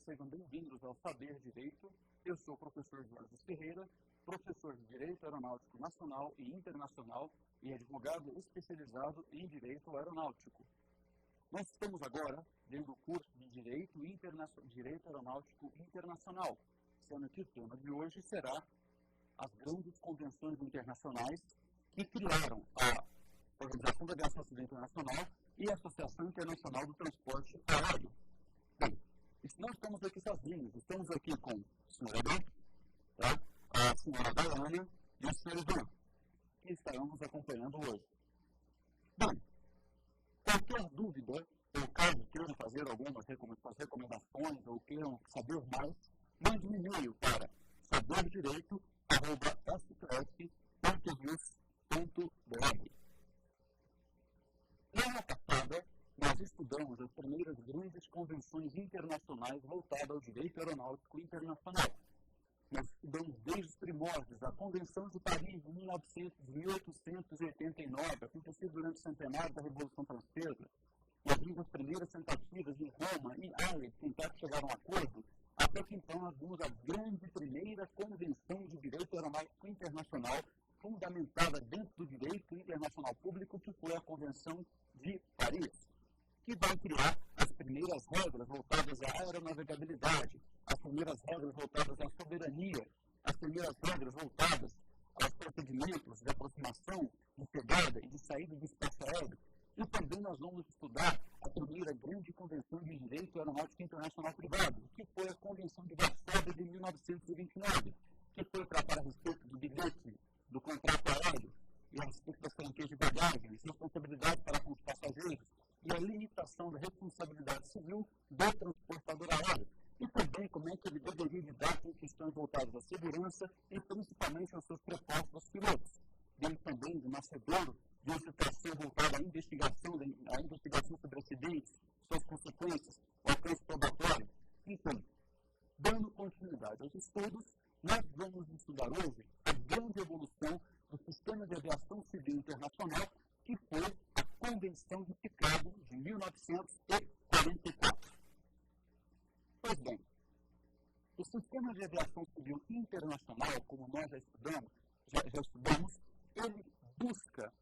sejam bem-vindos ao Saber Direito. Eu sou o professor Jorge Ferreira, professor de Direito Aeronáutico Nacional e Internacional e advogado especializado em Direito Aeronáutico. Nós estamos agora dentro do curso de Direito Aeronáutico Internacional, sendo que o tema de hoje será as grandes convenções internacionais que criaram a Organização da Aviação Civil Internacional e a Associação Internacional do Transporte Aéreo. Bem, nós estamos aqui sozinhos, estamos aqui com o senhor Adão, tá? A senhora Daiane e o senhor Ivan, que estarão nos acompanhando hoje. Bem, qualquer dúvida, ou caso queiram fazer algumas recomendações ou queiram saber mais, mande um e-mail para saberdireito@stf.vis.br. Na aula passada, nós estudamos as primeiras grandes convenções internacionais voltadas ao direito aeronáutico internacional. Nós estudamos desde os primórdios a Convenção de Paris de 1889, acontecida durante o centenário da Revolução Francesa. Nós vimos as primeiras tentativas em Roma e Haia de tentar chegar a um acordo, até que então nós vimos a grande primeira Convenção de Direito Aeronáutico Internacional, fundamentada dentro do direito internacional público, que foi a Convenção de Paris, que vai criar as primeiras regras voltadas à aeronavegabilidade, as primeiras regras voltadas à soberania, as primeiras regras voltadas aos procedimentos de aproximação, de chegada e de saída do espaço aéreo. E também nós vamos estudar a primeira grande Convenção de Direito Aeronáutico Internacional Privado, que foi a Convenção de Varsóvia de 1929, que foi tratar a respeito do bilhete, do contrato aéreo, e a respeito das franquias de bagagens, responsabilidade para com os passageiros, e a limitação da responsabilidade civil do transportador aéreo, e também como é que ele deveria lidar com questões voltadas à segurança e principalmente aos seus prepostos pilotos. Dentro também de uma sedouro de uma situação voltada à investigação sobre acidentes, suas consequências, o alcance probatório. Então, dando continuidade aos estudos, nós vamos estudar hoje a grande evolução do sistema de aviação civil internacional, que foi a Convenção de Chicago de 1944. Pois bem, o sistema de aviação civil internacional, como nós já estudamos, ele busca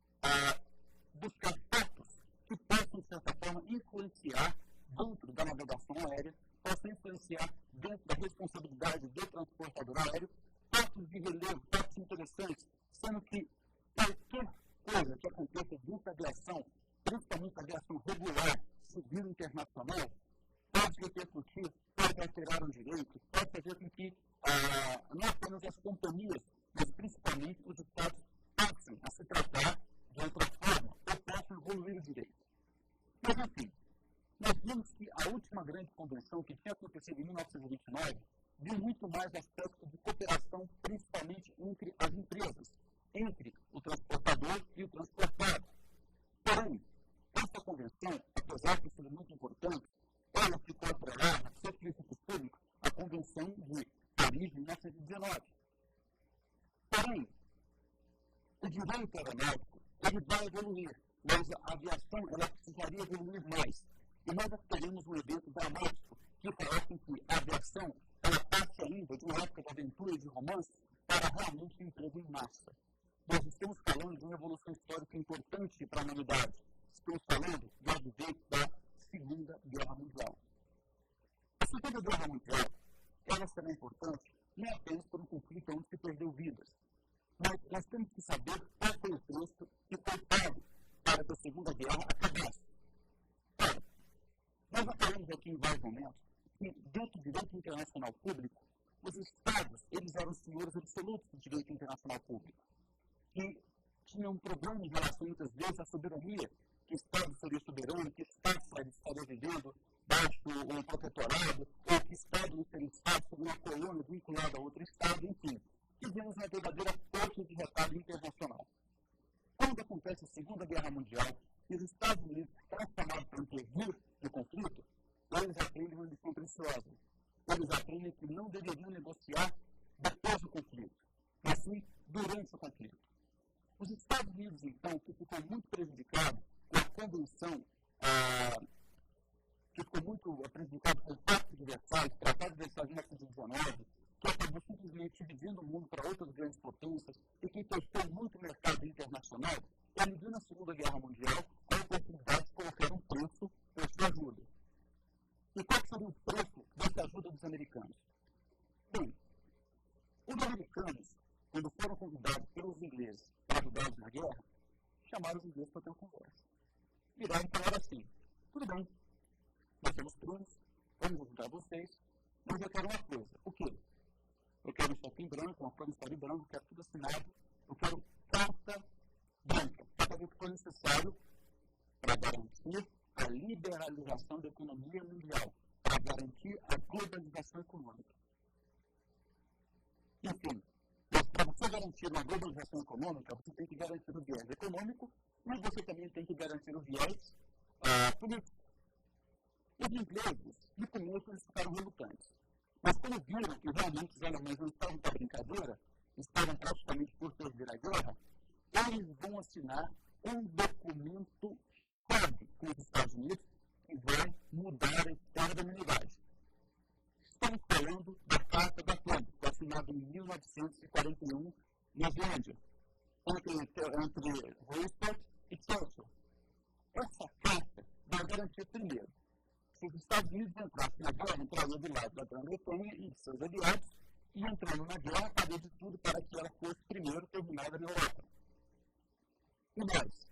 fatos que possam, de certa forma, influenciar dentro da navegação aérea, possam influenciar dentro da responsabilidade do transportador aéreo, fatos de relevo, fatos interessantes, sendo que qualquer coisa que aconteça dentro da aviação, principalmente a aviação regular, civil internacional, pode repercutir, pode alterar um direito, pode fazer com que não apenas as companhias, mas principalmente os estados passem a se tratar de outra forma, ou possam evoluir o direito. Mas, enfim, nós vimos que a última grande convenção, que tinha acontecido em 1929, viu muito mais aspectos de cooperação, principalmente entre as empresas, entre o transportador e o transportado. Porém, essa convenção, apesar de ser muito importante, ela ficou atrelada, sob princípios públicos, à Convenção de Paris de 1919. Porém, o direito aeronáutico ele vai evoluir, mas a aviação ela precisaria evoluir mais. E nós teremos um evento dramático que fará com que a aviação ela passe ainda de uma época de aventura e de romance para realmente um emprego em massa. Nós estamos falando de uma evolução histórica importante para a humanidade. Estamos falando do advento da Segunda Guerra Mundial. A Segunda Guerra Mundial ela será importante não apenas por um conflito onde se perdeu vidas, mas nós temos que saber qual foi o preço que foi pago para que a Segunda Guerra acabasse. Ora, nós já falamos aqui em vários momentos que, dentro do direito internacional público, os Estados eles eram senhores absolutos do direito internacional público, que tinham um problema em relação, muitas vezes, à soberania, que Estado seria soberano, que Estado estaria vivendo baixo um protetorado, ou que Estado não seria Estado sobre uma colônia vinculada a outro Estado, enfim. Tivemos uma verdadeira força de retalho internacional. Quando acontece a Segunda Guerra Mundial e os Estados Unidos estão chamados para intervir no conflito, eles aprendem uma lição preciosa. Eles aprendem que não deveriam negociar depois do conflito, mas sim durante o conflito. Os Estados Unidos, então, que ficou muito prejudicado com a convenção, que ficou muito apresentado como Pacto de Versalhes, Tratado de Versalhes de 1919, que acabou simplesmente dividindo o mundo para outras grandes potências e que testou muito o mercado internacional, ele viu na Segunda Guerra Mundial a oportunidade de colocar um preço por sua ajuda. E qual seria o preço dessa ajuda dos americanos? Bem, os americanos, quando foram convidados pelos ingleses para ajudá-los na guerra, chamaram os ingleses para ter uma conversa. Viraram e falaram assim: tudo bem, nós somos primos, vamos ajudar vocês, mas eu quero uma coisa. O quê? Eu quero um cheque em branco, uma promissória em branco, eu quero tudo assinado, eu quero carta branca, para fazer o que for necessário para garantir a liberalização da economia mundial, para garantir a globalização econômica. Enfim, para você garantir uma globalização econômica, você tem que garantir o viés econômico, mas você também tem que garantir o viés político. Os ingleses, no começo, eles ficaram relutantes. Mas quando viram que realmente os alemães não estavam para brincadeira, estavam praticamente por perder a guerra, eles vão assinar um documento-chave com os Estados Unidos que vai mudar a história da humanidade. Estamos falando da Carta do Atlântico, assinada em 1941 na Islândia, entre Roosevelt e Churchill. Essa carta vai garantir, primeiro, se os Estados Unidos entrassem na guerra, entrariam do lado da Grã-Bretanha e de seus aliados, e entrando na guerra, faria de tudo para que ela fosse primeiro terminada na Europa. E mais,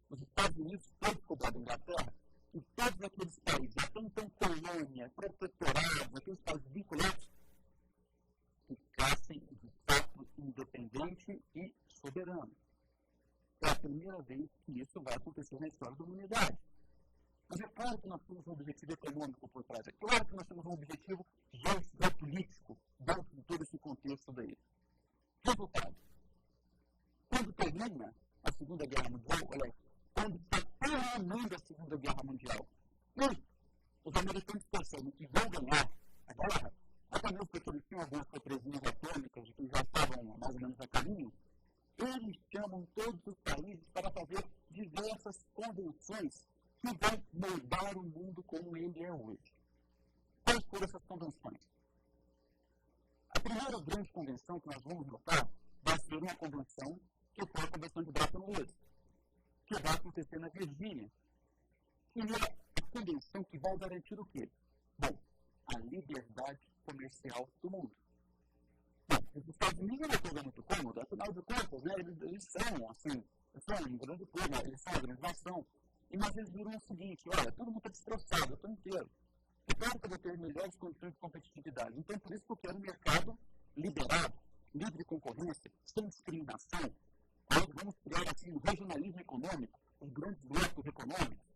os Estados Unidos todos cobraram da Inglaterra, e todos aqueles países, até então colônia, protetorados, aqueles países vinculados, ficassem de fato independente e soberano. É a primeira vez que isso vai acontecer na história da humanidade. Mas é claro que nós temos um objetivo econômico por trás, é claro que nós temos um objetivo geopolítico dentro de todo esse contexto daí. Resultado: quando termina a Segunda Guerra Mundial, quando está terminando a Segunda Guerra Mundial, e os americanos percebem que vão ganhar a guerra, até mesmo porque eles tinham algumas represinhas atômicas que já estavam mais ou menos a caminho, eles chamam todos os países para fazer diversas convenções que vão moldar o mundo como ele é hoje. Quais foram essas convenções? A primeira grande convenção que nós vamos notar vai ser uma convenção que foi a Convenção de Bretton Woods, que vai acontecer na Virgínia. E é a convenção que vai garantir o quê? Bom, a liberdade comercial do mundo. Bom, os Estados Unidos é uma coisa muito cômoda, afinal de contas, né, eles são, assim, são um grande povo, eles são uma grande nação. Mas eles viram o seguinte: olha, todo mundo está destroçado, eu estou inteiro. É claro que eu vou ter melhores condições de competitividade. Então, por isso que eu quero um mercado liberado, livre concorrência, sem discriminação. Nós vamos criar assim um regionalismo econômico, os grandes blocos econômicos.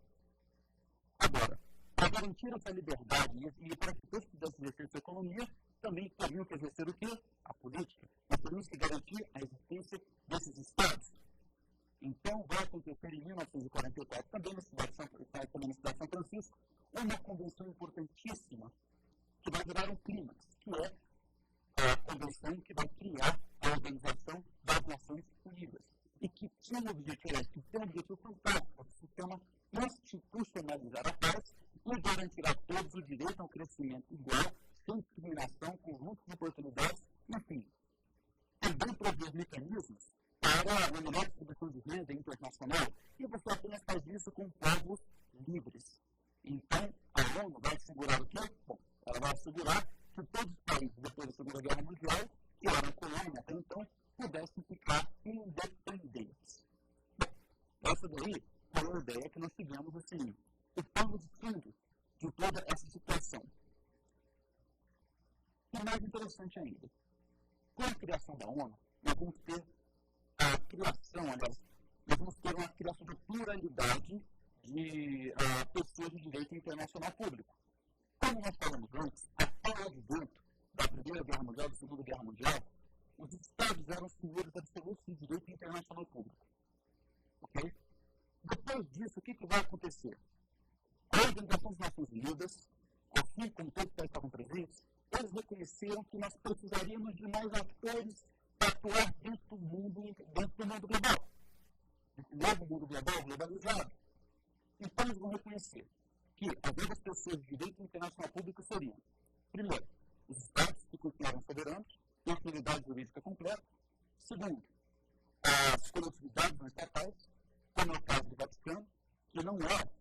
Agora, para garantir essa liberdade e para que todos pudessem exercer sua economia, também teriam que exercer o quê? A política. Nós teríamos que garantir a existência desses estados. Então, vai acontecer em 1944, também na cidade de São Francisco, uma convenção importantíssima que vai virar um clímax, que é a convenção que vai criar a Organização das Nações Unidas. E que tinha um objetivo fantástico, o sistema institucionalizar a paz e garantir a todos o direito ao crescimento igual, sem discriminação, conjunto de oportunidades, enfim. Também prover mecanismos para a melhor distribuição de renda internacional, e você apenas faz isso com povos livres. Então, a ONU vai assegurar o quê? Bom, ela vai assegurar que todos os países, depois da Segunda Guerra Mundial, que eram colônia até então, pudessem ficar independentes. Bom, essa daí foi a ideia que nós tivemos, assim, o pano de fundo de toda essa situação. E mais interessante ainda, com a criação da ONU, nós vamos ter a criação, aliás, nós vamos ter uma criação de pluralidade de pessoas de direito internacional público. Como nós falamos antes, até o advento da Primeira Guerra Mundial, da Segunda Guerra Mundial, os Estados eram os senhores absolutos de direito internacional público. Ok? Depois disso, o que vai acontecer? A Organização das Nações Unidas, assim como todos que estavam presentes, eles reconheceram que nós precisaríamos de mais atores para atuar dentro do mundo global. Esse novo mundo global globalizado. Então, eles vão reconhecer que as novas pessoas de direito internacional público seriam, primeiro, os Estados que continuaram soberanos, com autoridade jurídica completa. Segundo, as coletividades não estatais, como é o caso do Vaticano, que não é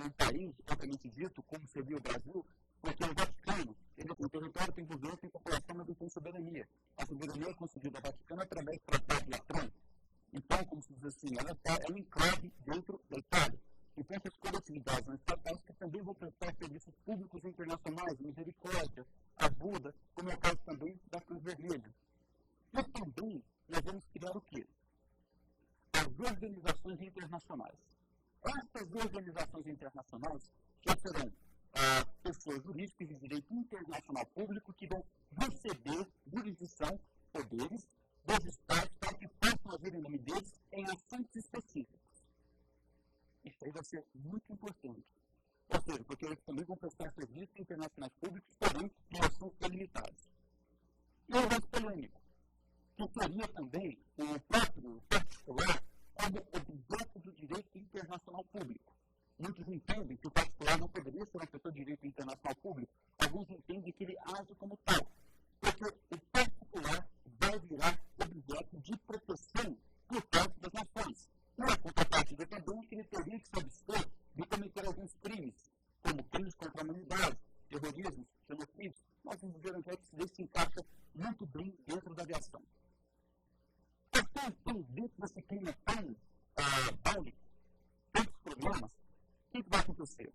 um país propriamente dito, como seria o Brasil, porque o Vaticano, o território tem governo, tem população, mas não tem soberania. A soberania é concedida ao Vaticano através do Tratado de Latran. Então, como se diz assim, ela é um enclave dentro da Itália. Então, essas coletividades não estatais que também vão prestar serviços públicos internacionais, misericórdia, ajuda, como é o caso também da Cruz Vermelha. E também nós vamos criar o quê? As organizações internacionais. Essas organizações internacionais já serão pessoas jurídicas de direito internacional público que vão receber jurisdição, poderes dos Estados para que possam agir em nome deles em assuntos específicos. Isso aí vai ser muito importante. Ou seja, porque eles também vão prestar serviços internacionais públicos, porém em assuntos delimitados. E o voto polêmico, que seria também o próprio particular como objeto do direito internacional público. Muitos entendem que o particular não poderia ser uma pessoa de direito internacional público. Alguns entendem que ele age como tal. Porque o particular vai virar objeto de proteção por parte das nações. Uma contrapartida também que ele teria que se abster de cometer alguns crimes, como crimes contra a humanidade, terrorismo, genocídio. Nós vamos ver onde é que isso se encaixa muito bem dentro da aviação. Então, dentro desse clima tão básico, tantos problemas, o que vai acontecer?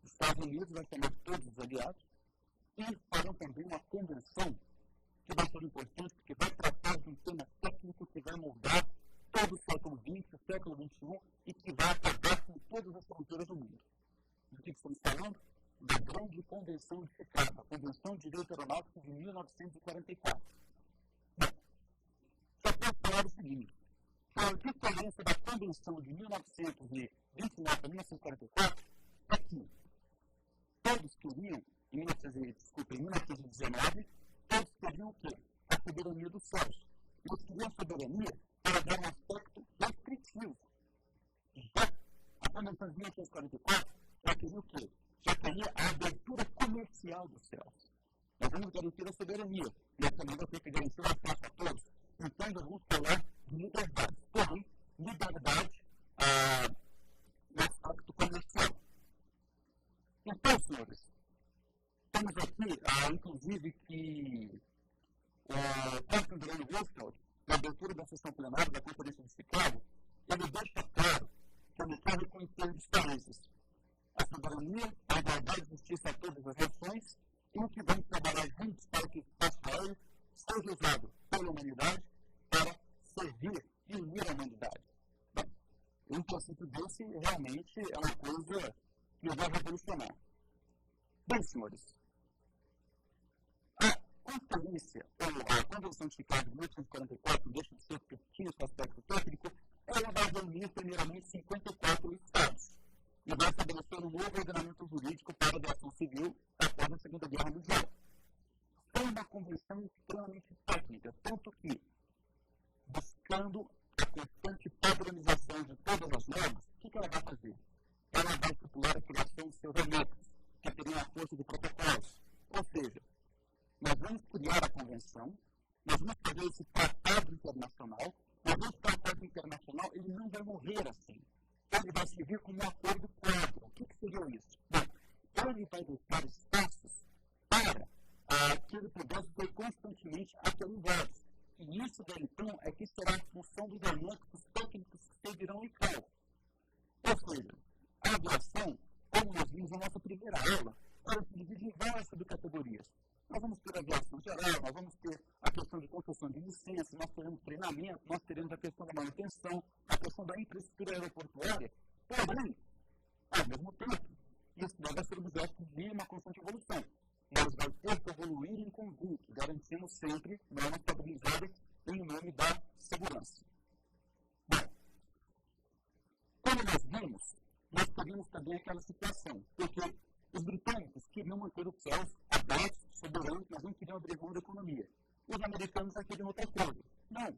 Os Estados Unidos vai chamar todos os aliados e farão também uma convenção que vai ser importante, porque vai tratar de um tema técnico que vai mudar todo o século XX, o século XXI, e que vai acabar com todas as fronteiras do mundo. Do que estamos falando? Da Grande Convenção de Chicago, a Convenção de Direito Aeronáutico de 1944. Bom, só posso falar o seguinte: a diferença da Convenção de 1929 a 1944 é que todos queriam, em 1919, todos queriam o quê? A soberania dos céus. Eles queriam a soberania para dar um aspecto restritivo. Já a Convenção de 1944 já queria o quê? Já queria a abertura comercial dos céus. Nós vamos garantir a soberania, mas também vai ter que garantir o acesso a todos. Então, nós vamos falar de liberdade. Porém, liberdade no aspecto comercial. Então, senhores, temos aqui, inclusive, que o Franklin Delano Roosevelt, na abertura da sessão plenária da Conferência de Chicago, ele deixa claro que ele quer reconhecer diferenças. A soberania, a igualdade e justiça a todas as nações, e que vamos trabalhar juntos para que o espaço aéreo seja usado pela humanidade para servir e unir a humanidade. Bom, um princípio desse realmente é uma coisa que vai revolucionar. Bem, senhores, a conferência, ou a Convenção de Chicago de 1944, deixa de ser porque tinha esse aspecto técnico, ela vai reunir primeiramente 54 estados e vai estabelecer um novo ordenamento jurídico para a aviação civil após a Segunda Guerra Mundial. Foi uma convenção extremamente técnica, tanto que, buscando a constante padronização de todas as normas, o que ela vai fazer? Ela vai estipular a criação de seus anexos, que teriam a força de protocolos. Ou seja, nós vamos criar a convenção, nós vamos fazer esse tratado internacional, mas esse tratado internacional ele não vai morrer assim. Ele vai servir como um acordo quadro. O que seria isso? Bom, ele vai deixar espaços para que ele pudesse ser constantemente atualizado. E isso, então, é que será a função dos anexos técnicos que servirão em causa. Ou seja, a aviação, como nós vimos na nossa primeira aula, ela se divide em várias subcategorias. Nós vamos ter a aviação geral, nós vamos ter a questão de concessão de licenças, nós teremos treinamento, nós teremos a questão da manutenção, a questão da infraestrutura aeroportuária. Porém, ao mesmo tempo, isso deve ser objeto de uma constante evolução. Mas vai ter que evoluir em conjunto, garantindo sempre normas padronizadas em nome da segurança. Bom, como nós vimos, nós teríamos também aquela situação, porque os britânicos queriam manter os céus abertos, soberanos, mas não queriam abrir mão da economia. Os americanos já queriam outra coisa. Não,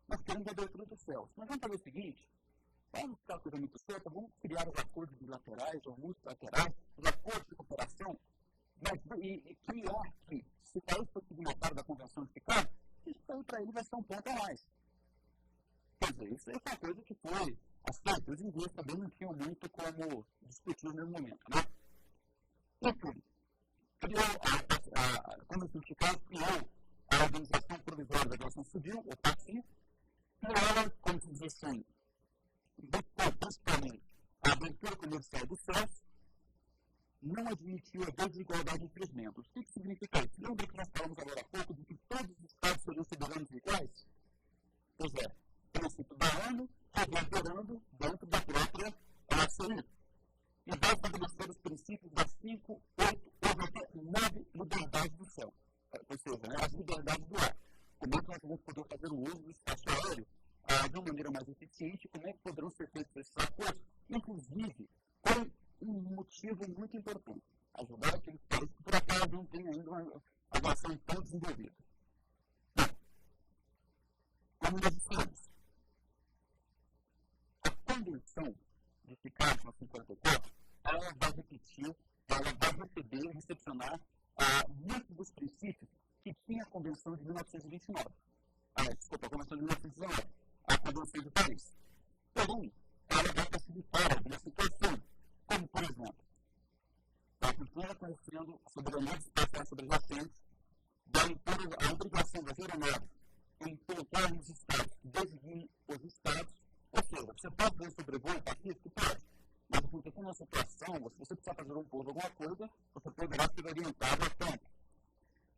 nós queremos a abertura dos céus. Mas vamos fazer o seguinte, Vamos ficar a coisa muito solta, vamos criar os acordos bilaterais ou multilaterais, os acordos de cooperação, mas, e criar que, se o país for signatário da Convenção de Chicago, isso aí para ele vai ser um ponto a mais. Quer dizer, isso aí foi uma coisa que foi aceita. Os ingleses também não tinham muito como discutir no momento, né? Enfim, criou a Convenção de Chicago, criou a Organização Provisória da Aviação Civil, o PACI, criou, como se diz assim, basicamente, a abertura comercial dos céus, não admitiu a desigualdade entre os membros. O que significa isso? Lembra que nós falamos agora há pouco de que todos os estados seriam cidadãos iguais? Pois é, o princípio da ONU reverberando dentro da própria OCDE. E vai estabelecer os princípios das 5, 8 ou até 9 liberdades do céu. Ou seja, né, as liberdades do ar. Como é que nós vamos poder fazer o uso do espaço aéreo de uma maneira mais eficiente? Como é que poderão ser feitos esses acordos? Inclusive, com um motivo muito importante: ajudar aqueles países que, por acaso, não têm ainda uma aviação tão desenvolvida. Bom, como nós dissemos, a Convenção de Chicago, na 54, ela vai repetir, ela vai recepcionar muitos dos princípios que tinha a Convenção de 1929. A Convenção de 1919, a Convenção de Paris. Porém, ela vai facilitar algumas situações, como, por exemplo, a cultura reconhecendo a soberania espacial sobre as nações, vai impor a obrigação das aeronaves em colocar nos estados que designem os estados. Ou seja, você pode ver sobrevoo pacífico? Pode. Mas acontecendo uma situação, se você precisar fazer um pouso alguma coisa, você poderá ser orientado a tempo.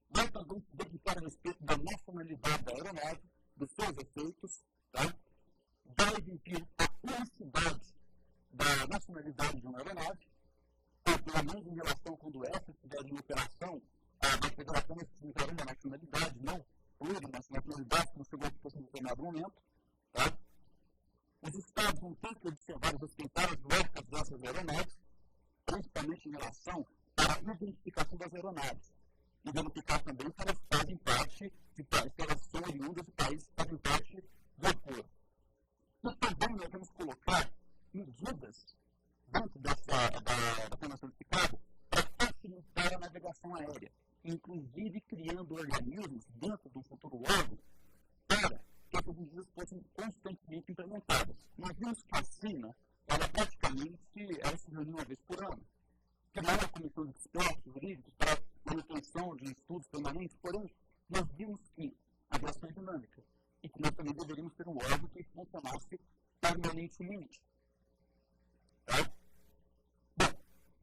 Vai também se dedicar a respeito da nacionalidade da aeronave, dos seus efeitos, tá? Vai vir a unicidade da nacionalidade de uma aeronave, ou pelo menos em relação quando essa estiver em operação, a federação utilizará uma nacionalidade, não plurinacionalidade, como chegou a ser em determinado momento, tá? Os estados vão ter que observar e respeitar as marcas dessas aeronaves, principalmente em relação à identificação das aeronaves. E verificar também se elas fazem parte de países, se elas são oriundas de países que fazem parte do acordo. E também nós vamos colocar medidas dentro da Convenção de Chicago para facilitar a navegação aérea, inclusive criando organismos dentro do futuro órgão para que essas medidas fossem constantemente implementadas. Nós vimos que a China, ela praticamente se reúne uma vez por ano. Criou uma comissão de expertos jurídicos para manutenção de estudos permanentes, porém, nós vimos que a aviação é dinâmica e que nós também deveríamos ter um órgão que funcionasse permanentemente. Tá? Bom,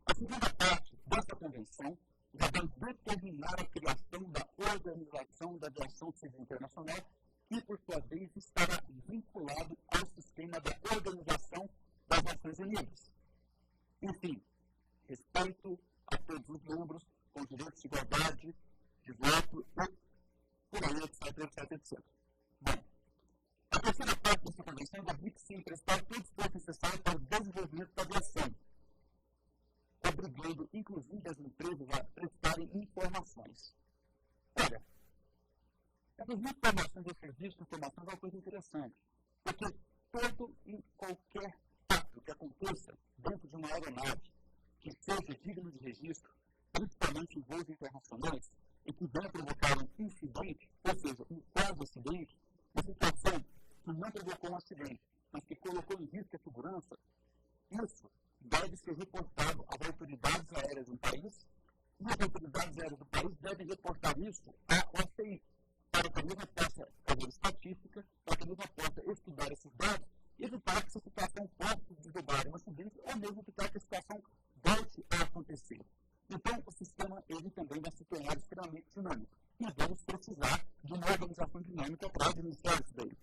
a segunda parte dessa convenção já vai determinar a criação da Organização da Aviação Civil Internacional, que, por sua vez, estará vinculado ao sistema da Organização das Nações Unidas. Enfim, respeito a todos os membros, com direitos de igualdade, de voto, por aí, etc. Bom, a terceira parte dessa convenção vai que se emprestar todo o esforço necessário para o desenvolvimento da aviação, obrigando, inclusive, as empresas a prestarem informações. Olha, essas informações e serviços de informação é uma coisa interessante, porque todo e qualquer fato que aconteça dentro de uma aeronave que seja digno de registro, principalmente em voos internacionais, e que venha provocar um incidente, ou seja, um quase-acidente, uma situação que não provocou um acidente, mas que colocou em risco a segurança, isso deve ser reportado às autoridades aéreas do país, e as autoridades aéreas do país devem reportar isso à OCI, para que a mesma possa fazer estatística, para que a mesma possa estudar esses dados e evitar que essa situação possa desdobrar um acidente ou mesmo evitar que a situação volte a acontecer. Então, o sistema ele também vai se tornar extremamente dinâmico. E vamos precisar de uma organização dinâmica para administrar isso daí.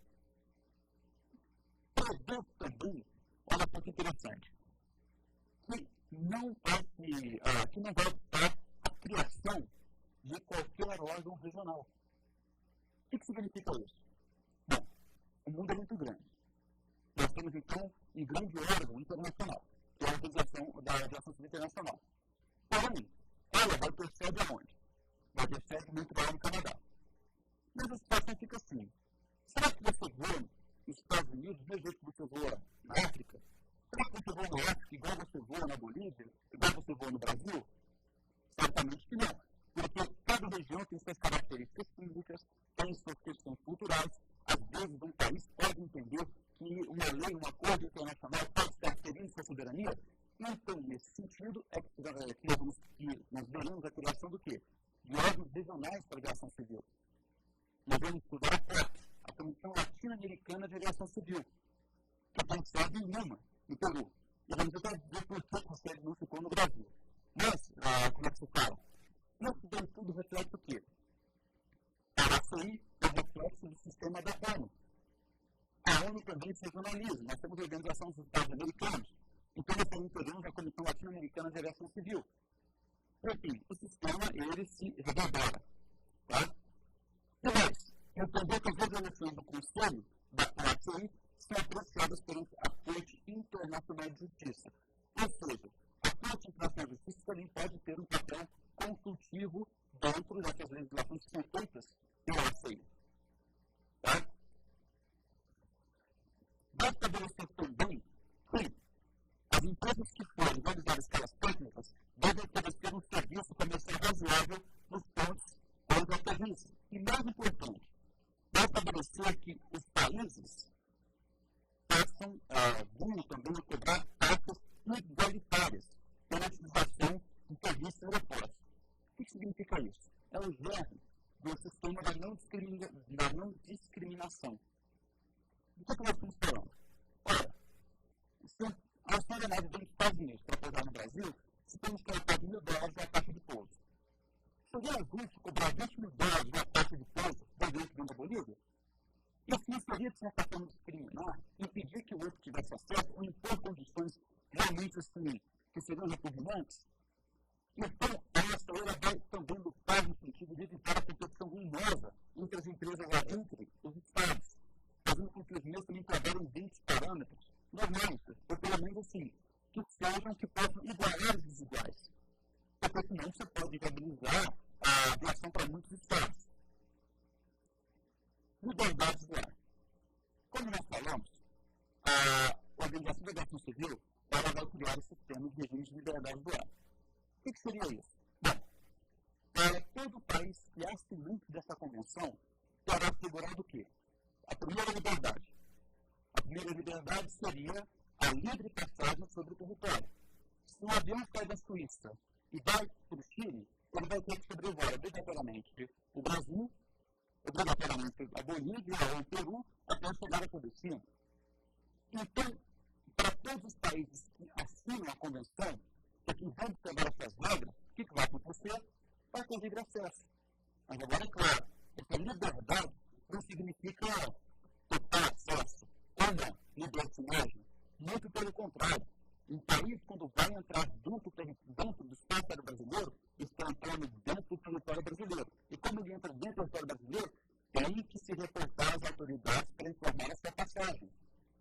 Prevê também, olha só que interessante, que não vai optar a criação de qualquer órgão regional. O que significa isso? Bom, o mundo é muito grande. Nós temos, então, um grande órgão internacional, que é a Organização da Aviação Civil Internacional. Porém, ela vai ter sede aonde? Vai ter sede em Montreal, no Canadá. Mas a situação fica assim. Será que você vê nos Estados Unidos, do jeito que você voa na África? Será que você voa na África igual você voa na Bolívia? Igual você voa no Brasil? Certamente que não. Porque cada região tem suas características físicas, tem suas questões culturais. Às vezes, um país pode entender que uma lei, um acordo internacional pode estar ferindo sua soberania. Então, nesse sentido, nós veremos a criação do quê? De órgãos regionais para a aviação civil. Nós vamos estudar a CLAP, a Comissão Latino-Americana de Aviação Civil, que tem sede em Lima, no Peru. E vamos até ver por que a sede não ficou no Brasil. Mas, como é que se fala? Isso daí tudo reflete o quê? A ACI é reflexo do sistema da ONU. A ONU também se regionaliza. Nós temos a Organização dos Estados Americanos. Então, nós também teremos a Comissão Latino-Americana de Aviação Civil. Enfim, o sistema, ele se reverbera. Tá? E mais, entender que as resoluções do Conselho da ACI são apreciadas perante a Corte Internacional de Justiça. Ou seja, a Corte Internacional de Justiça também pode ter um papel consultivo dentro dessas legislações que são feitas pela ACI. Tá? Vai estabelecer também que as empresas que forem realizar escalas técnicas devem oferecer um serviço comercial razoável nos pontos onde aterrissam. E mais importante, vai estabelecer que os países possam vir também a cobrar taxas igualitárias pela utilização de serviços e aeroportos. O que significa isso? É o germe do sistema da não discriminação. O que nós estamos falando? Olha, nós temos nós dos Estados Unidos para pousar no Brasil, se temos que colocar $1.000 na taxa de pouso. Seria justo cobrar $20.000 na taxa de pouso dentro da Bolívia? Isso não seria, de certa forma, discriminar, impedir que o outro tivesse acesso ou impor condições realmente assim, que seriam repugnantes? Então, essa ela vai também lutar no sentido de evitar a competição ruinosa entre as empresas, entre os estados, fazendo com que os meus também trabalhem dentro de parâmetros normais, ou pelo menos assim, que sejam que possam igualar os desiguais. Porque senão você pode viabilizar a aviação para muitos estados. Liberdades do ar. Como nós falamos, a Organização da Aviação Civil ela vai criar o sistema de regime de liberdade do ar. O que seria isso? Bom, todo país que é assinante dessa convenção terá assegurado o quê? A primeira liberdade. A primeira liberdade seria a livre passagem sobre o território. Se um avião sai da Suíça e vai para o Chile, ele vai ter que sobrevoar obrigatoriamente o Brasil, obrigatoriamente a Bolívia ou o Peru, até chegar a seu destino. Então, para todos os países que assinam a convenção, que vão observar essas regras, o que vai acontecer? Vai ter livre acesso. Mas agora, é claro, essa liberdade não significa total acesso ou não, libertinagem. Muito pelo contrário. Um país, quando vai entrar dentro do espaço aéreo brasileiro, está entrando dentro do território brasileiro. E como ele entra dentro do território brasileiro, tem que se reportar às autoridades para informar a sua passagem.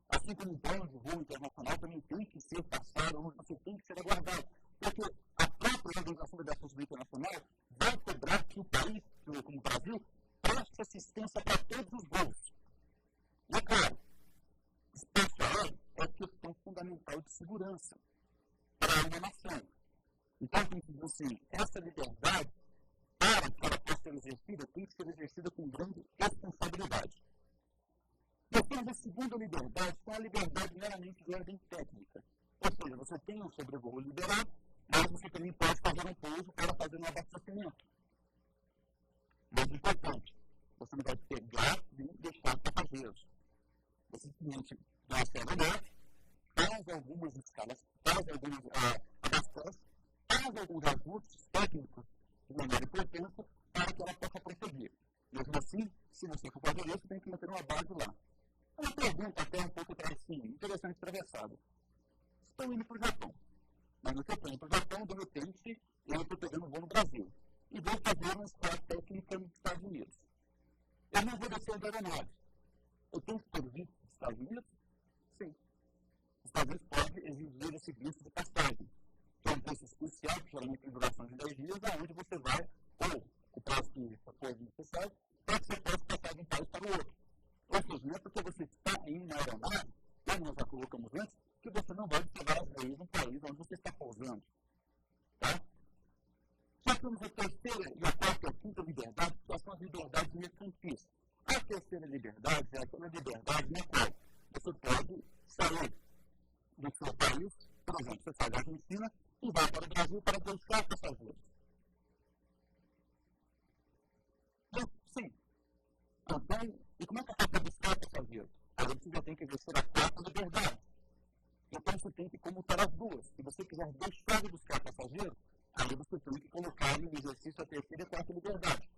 Assim como o plano de voo internacional também tem que ser passado, você tem que ser aguardado. Porque a própria Organização da Aviação Civil Internacional vai cobrar que o país, como o Brasil, preste assistência para todos os voos. E é claro, espaço aéreo é questão fundamental de segurança para uma nação. Então, tem que dizer assim, essa liberdade, para que ela possa ser exercida, tem que ser exercida com grande responsabilidade. Depois da segunda liberdade, com a liberdade meramente de ordem técnica. Ou seja, você tem um sobrevoo liberado, mas você também pode fazer um pouso para fazer um abastecimento. Mas importante, você não vai pegar e deixar passageiros. Você simplesmente vai ser aeronave, faz algumas escalas, faz algumas abastece, faz alguns ajustes técnicos de menor importância para que ela possa prosseguir. Mesmo assim, se você for fazer isso, tem que manter uma base lá. Uma pergunta até um pouco interessante atravessada. Estou indo para o Japão. Mas no que eu estou indo para o Japão, de repente, eu estou pegando um voo no Brasil. E vou fazer uma escola técnica nos Estados Unidos. Eu não vou descer da aeronave. Eu tenho que ter visto dos Estados Unidos? Sim. Os Estados Unidos podem exigir esse visto de passagem. Que é um visto especial, que geralmente tem duração de 10 dias, aonde você vai, ou o prazo que for necessário, para que você possa passar de um país para o outro. Ou seja, não é porque você está em anos. Tá? Nós temos a terceira e a quarta e a quinta liberdade, que são as liberdades mercantis. A terceira liberdade é aquela liberdade na qual você pode sair do seu país, por exemplo, você sai da Argentina e vai para o Brasil para buscar passageiros. Sim. Então, e como é que você vai buscar passageiros? Aí você já tem que exercer a quarta liberdade. Então você tem que comutar as duas. Se você quiser deixar de buscar passageiros, aí você tem que colocar em exercício a terceira e a quarta liberdade.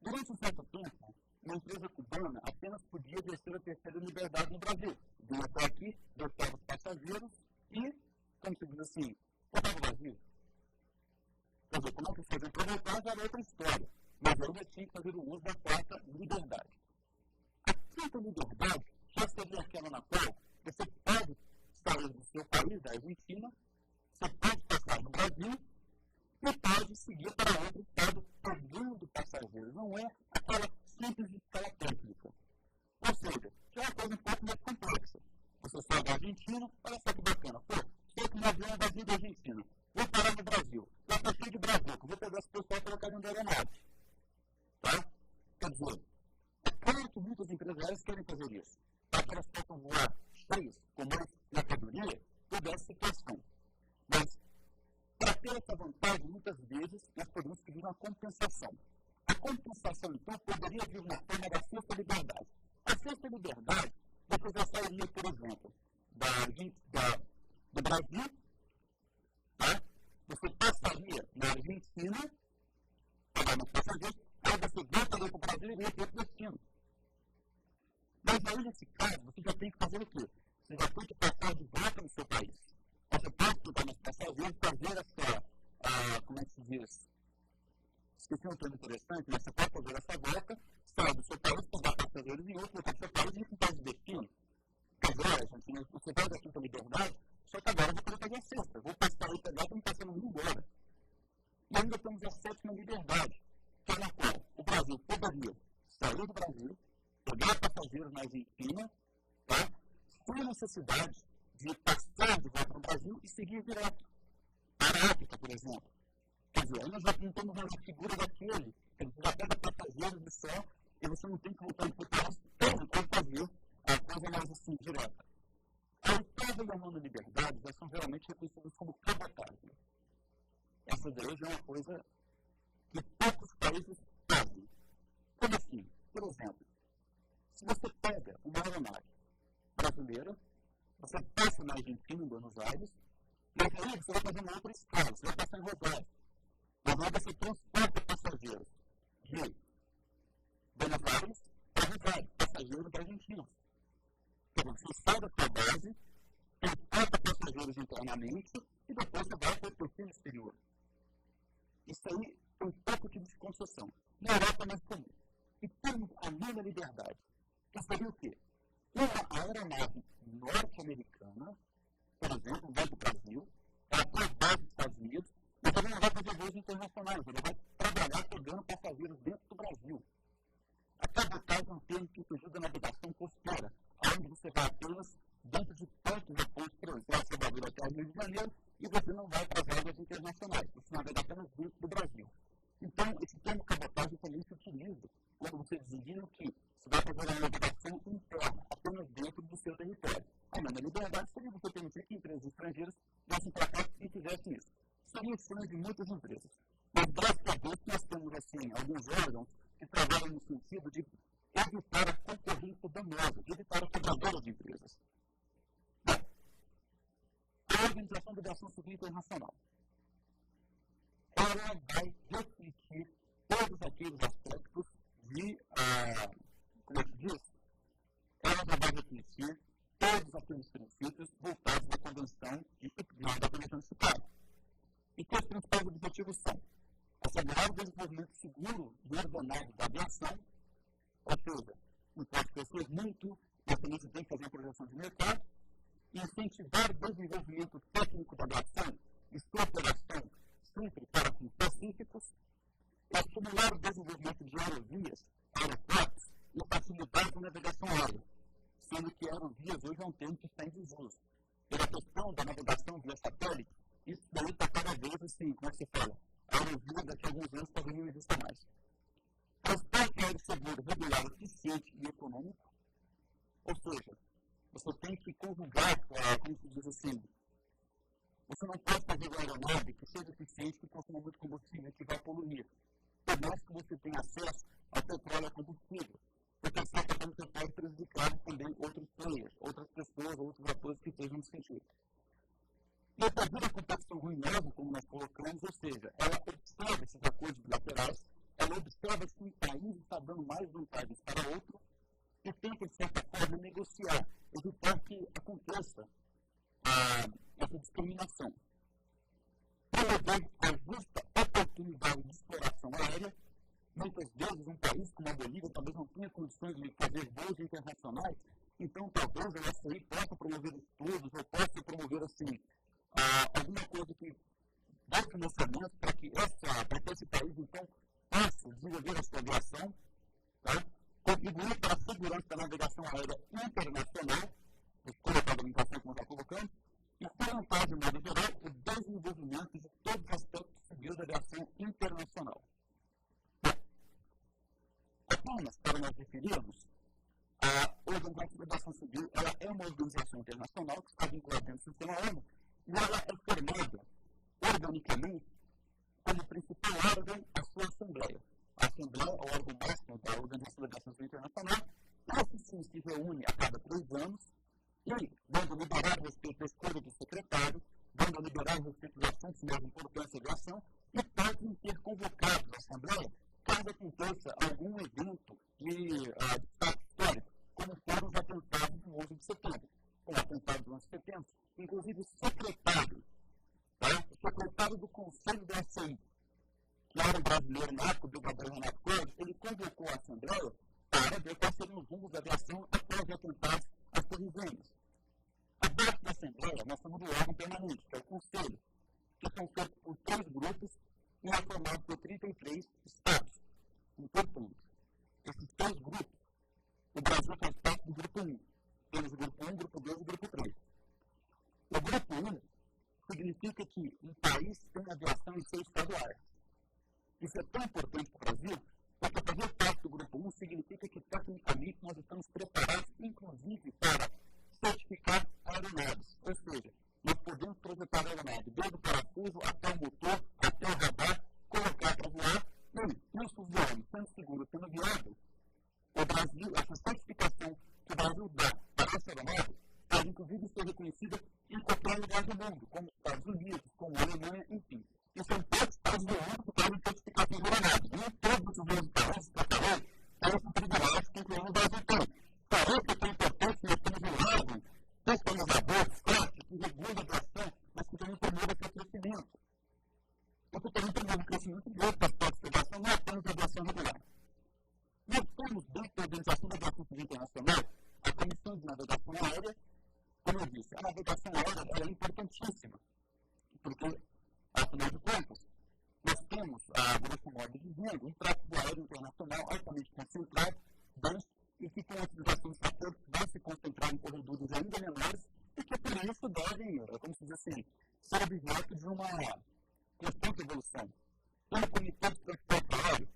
Durante um certo tempo, uma empresa cubana apenas podia exercer a terceira liberdade no Brasil. Vinha até aqui, deixava os passageiros e, como se diz assim, voltava ao Brasil. Quer dizer, como é que fazia aproveitar já era outra história. Mas ainda tinha que fazer o uso da quarta liberdade. A quinta liberdade já seria aquela na qual você pode sair do seu país, da Argentina, você pode passar no Brasil e pode seguir para outro estado pagando passageiros. Não é aquela simples escala técnica. Ou seja, é uma coisa um pouco mais complexa. Você sai da Argentina, olha só que bacana. Pô, estou com um avião vazio da Argentina. Vou parar no Brasil. Já está cheio de Brasil, vou pegar esse pessoal e colocar dentro da aeronave. Tá? Quer dizer, é claro que muitas empresas querem fazer isso. Para que elas possam voar cheias, com mais mercadoria, toda essa situação. Mas, para ter essa vantagem, muitas vezes, nós podemos pedir uma compensação. A compensação, então, poderia vir na forma da sexta liberdade. A sexta liberdade, você já sairia, por exemplo, do Brasil, tá? Você passaria na Argentina, pagando passageiros, aí você voltaria para o Brasil e ia para o destino. Mas aí, nesse caso, você já tem que fazer o quê? Você já tem que passar de volta no seu país. Você pode pegar nos passageiros, fazer essa, como é que se diz? Esqueci um termo interessante, mas você pode fazer essa volta, sair do seu país, pegar passageiros em outro local do seu país e ir para o país de destino. Agora, gente, você vai daqui para a liberdade, só que agora eu vou querer fazer a sexta. Vou passar aí, pegar, para não passar no mundo embora. E ainda temos a sétima liberdade, que é na qual o Brasil poderia sair do Brasil, pegar passageiros na Argentina, tá? Sem necessidade de passar de volta no Brasil e seguir direto para a África, por exemplo. Quer dizer, aí nós já não temos uma figura daquele, que você já pega passageiros do céu e você não tem que voltar para o país para fazer a coisa mais assim, direta. A oitava e a nona liberdade já são geralmente reconhecidas como cabotagem. Essa daí já é uma coisa que poucos países fazem. Como assim? Por exemplo, se você pega uma aeronave brasileira, você passa na Argentina, em Buenos Aires, mas aí você vai fazer uma outra escala, você vai passar em Rosário. Mas aí você transporta passageiros de Buenos Aires para Rosário, passageiros da Argentina. Então, você sai da sua base, transporta passageiros internamente e depois você vai para o destino exterior. Isso aí é um pouco tipo de concessão. Na Europa é mais comum. E temos a nona liberdade, que seria o quê? Uma aeronave norte-americana, por exemplo, vai para o Brasil, ela vai para os Estados Unidos, mas ela não vai fazer voos internacionais, ela vai trabalhar pegando passageiros dentro do Brasil. A cabotagem é um termo que surgiu da navegação costeira, onde você vai apenas dentro de pontos de pontos, por exemplo, você vai vir até o Rio de Janeiro e você não vai para as águas internacionais, você navega apenas dentro do Brasil. Então, esse termo cabotagem também se utiliza quando você designa que você vai fazer uma navegação interna, apenas dentro do seu território. A nona liberdade seria você permitir que empresas estrangeiras viessem para cá e fizessem isso. Seria o sonho de muitas empresas. Mas, graças a Deus, nós temos, assim, alguns órgãos que trabalham no sentido de evitar a concorrência danosa, de evitar a quebradora de empresas. Bom, a Organização da Aviação Civil Internacional, ela vai refletir todos aqueles aspectos de, como é que diz? Ela vai refletir todos aqueles princípios voltados da Convenção de Chicago. E que os principais objetivos são assegurar o desenvolvimento seguro e ordenado da aviação, ou seja, não pode crescer muito, mas também se tem que fazer uma projeção de mercado, incentivar o desenvolvimento técnico da aviação e sua operação sempre para fins pacíficos, estimular o desenvolvimento de aerovias, aeroportos e facilitar a navegação aérea, sendo que aerovias hoje é um termo que está em desuso. Pela questão da navegação via satélite, isso daí está assim, como é que se fala? A aerovia daqui a alguns anos talvez não exista mais. Transporte aéreo seguro, regular, eficiente e econômico, ou seja, você tem que conjugar, como se diz assim, você não pode fazer uma aeronave que seja eficiente, que consuma muito combustível, que vai poluir. Por mais que você tenha acesso ao petróleo e ao combustível. Porque de certa forma você pode prejudicar também outros players, outras pessoas, outros atores que estejam no sentido. E essa dura competição ruinosa, como nós colocamos, ou seja, ela observa esses acordos bilaterais, ela observa se um país está dando mais vantagens para outro e tenta, de certa forma, negociar, evitar que aconteça essa discriminação. Promover a justa oportunidade de exploração aérea. Muitas vezes um país como a Bolívia talvez não tenha condições de fazer voos internacionais, então talvez a SAI possa promover estudos ou possa promover assim, alguma coisa que dê financiamento para que esse país então possa desenvolver a sua aviação, tá? Contribuir para a segurança da navegação aérea internacional, escolha a comunicação como está colocando, e fomentar de modo geral o desenvolvimento de todos os aspectos civis da aviação internacional. Apenas para nós referirmos, a Organização da Aviação Civil ela é uma organização internacional que está vinculada dentro do sistema ONU e ela é formada organicamente como principal órgão a sua Assembleia. A Assembleia é o órgão máximo da Organização da Aviação Civil Internacional. Essa sim se reúne a cada 3 anos e, dando liberar a respeito da escolha do secretário, dando liberar a respeito dos assuntos de mais importância da aviação e podem ter convocado a Assembleia caso aconteça algum evento de destaque histórico, como foram os atentados do 11 de setembro. Com o atentado do 11 de setembro, inclusive o secretário do Conselho da SAI, que era um brasileiro na época, o brigadeiro Renato Coelho, ele convocou a Assembleia para ver quais seriam os rumos da aviação após os atentados às Torres Gêmeas. Abaixo da Assembleia, nós temos o órgão permanente, que é o Conselho, que são feitos por 3 grupos e é formado por 33 estados. Importante. Esses 3 grupos, o Brasil faz parte do grupo 1. Temos o grupo 1, o grupo 2 e o grupo 3. O grupo 1 significa que um país tem aviação em seu estado área. Isso é tão importante para o Brasil, porque fazer parte do grupo 1 significa que, tecnicamente, nós estamos preparados, inclusive, para certificar aeronaves. Ou seja, nós podemos projetar a aeronave desde o parafuso até o motor, até o radar, colocar para voar, e isso voando, sendo seguro, sendo viável. O Brasil, essa certificação que o Brasil dá para essa aeronave, pode inclusive ser reconhecida em qualquer lugar do mundo, como os Estados Unidos, como a Alemanha, enfim. E são todos os Estados do mundo que podem certificação de aeronaves. Nem todos os meus países que eu falei têm esse privilégio que inclusive o Brasil tem. Por isso que é importante que nós temos um órgão fiscalizador, forte, que regula a aviação, mas que também promove esse crescimento. Porque também promove o crescimento de outros aspectos da aviação, não apenas a aviação regular. Nós temos, dentro da Organização da Aviação Civil Internacional, a Comissão de Navegação Aérea. Como eu disse, a navegação aérea ela é importantíssima, porque, afinal de contas, nós temos, grosso modo dizendo, um tráfego aéreo internacional altamente concentrado, denso, e que com a utilização dos acordos vai se concentrar em corredores ainda menores, e que por isso devem, como se diz assim, ser objeto de uma constante evolução. Tem o Comitê de Transporte Aéreo,